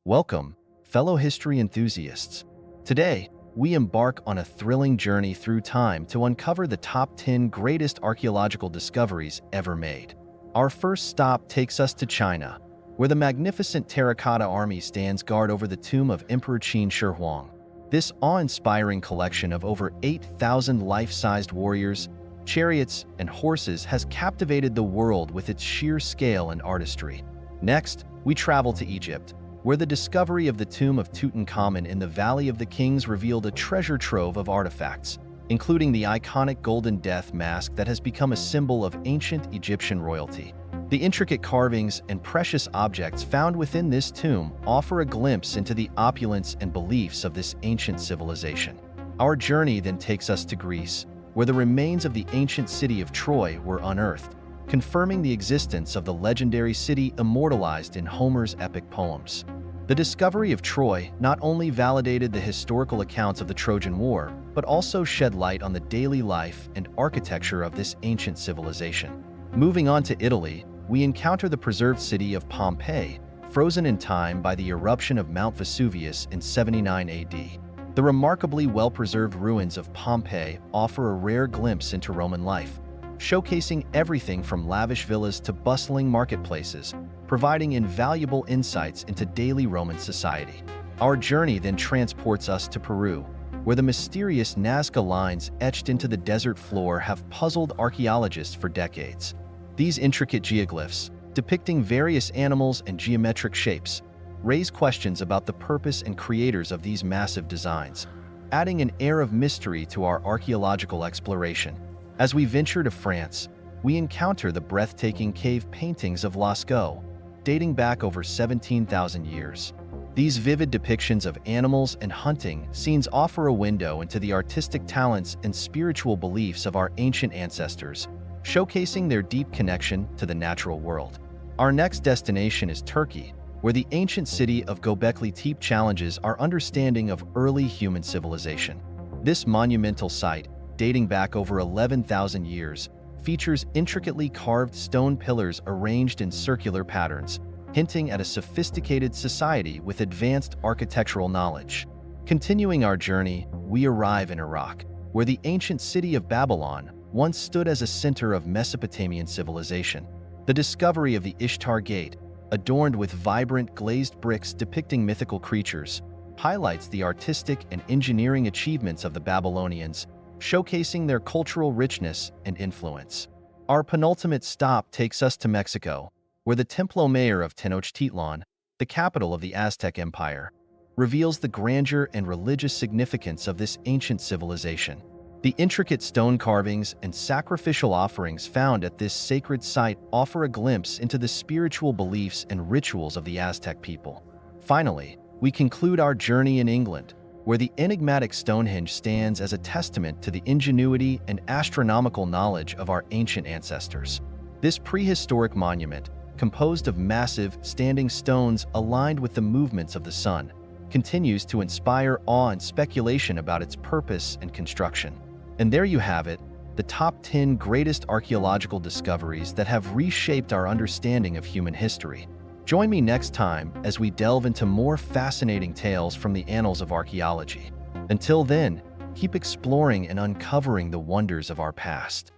Welcome, fellow history enthusiasts. Today, we embark on a thrilling journey through time to uncover the top 10 greatest archaeological discoveries ever made. Our first stop takes us to China, where the magnificent terracotta army stands guard over the tomb of Emperor Qin Shi Huang. This awe-inspiring collection of over 8,000 life-sized warriors, chariots, and horses has captivated the world with its sheer scale and artistry. Next, we travel to Egypt, where the discovery of the tomb of Tutankhamun in the Valley of the Kings revealed a treasure trove of artifacts, including the iconic Golden Death mask that has become a symbol of ancient Egyptian royalty. The intricate carvings and precious objects found within this tomb offer a glimpse into the opulence and beliefs of this ancient civilization. Our journey then takes us to Greece, where the remains of the ancient city of Troy were unearthed, confirming the existence of the legendary city immortalized in Homer's epic poems. The discovery of Troy not only validated the historical accounts of the Trojan War, but also shed light on the daily life and architecture of this ancient civilization. Moving on to Italy, we encounter the preserved city of Pompeii, frozen in time by the eruption of Mount Vesuvius in 79 AD. The remarkably well-preserved ruins of Pompeii offer a rare glimpse into Roman life, showcasing everything from lavish villas to bustling marketplaces, providing invaluable insights into daily Roman society. Our journey then transports us to Peru, where the mysterious Nazca lines etched into the desert floor have puzzled archaeologists for decades. These intricate geoglyphs, depicting various animals and geometric shapes, raise questions about the purpose and creators of these massive designs, adding an air of mystery to our archaeological exploration. As we venture to France, we encounter the breathtaking cave paintings of Lascaux, dating back over 17,000 years. These vivid depictions of animals and hunting scenes offer a window into the artistic talents and spiritual beliefs of our ancient ancestors, showcasing their deep connection to the natural world. Our next destination is Turkey, where the ancient city of Göbekli Tepe challenges our understanding of early human civilization. This monumental site, dating back over 11,000 years, features intricately carved stone pillars arranged in circular patterns, hinting at a sophisticated society with advanced architectural knowledge. Continuing our journey, we arrive in Iraq, where the ancient city of Babylon once stood as a center of Mesopotamian civilization. The discovery of the Ishtar Gate, adorned with vibrant glazed bricks depicting mythical creatures, highlights the artistic and engineering achievements of the Babylonians, showcasing their cultural richness and influence. Our penultimate stop takes us to Mexico, where the Templo Mayor of Tenochtitlan, the capital of the Aztec Empire, reveals the grandeur and religious significance of this ancient civilization. The intricate stone carvings and sacrificial offerings found at this sacred site offer a glimpse into the spiritual beliefs and rituals of the Aztec people. Finally, we conclude our journey in England, where the enigmatic Stonehenge stands as a testament to the ingenuity and astronomical knowledge of our ancient ancestors. This prehistoric monument, composed of massive, standing stones aligned with the movements of the sun, continues to inspire awe and speculation about its purpose and construction. And there you have it, the top 10 greatest archaeological discoveries that have reshaped our understanding of human history. Join me next time as we delve into more fascinating tales from the annals of archaeology. Until then, keep exploring and uncovering the wonders of our past.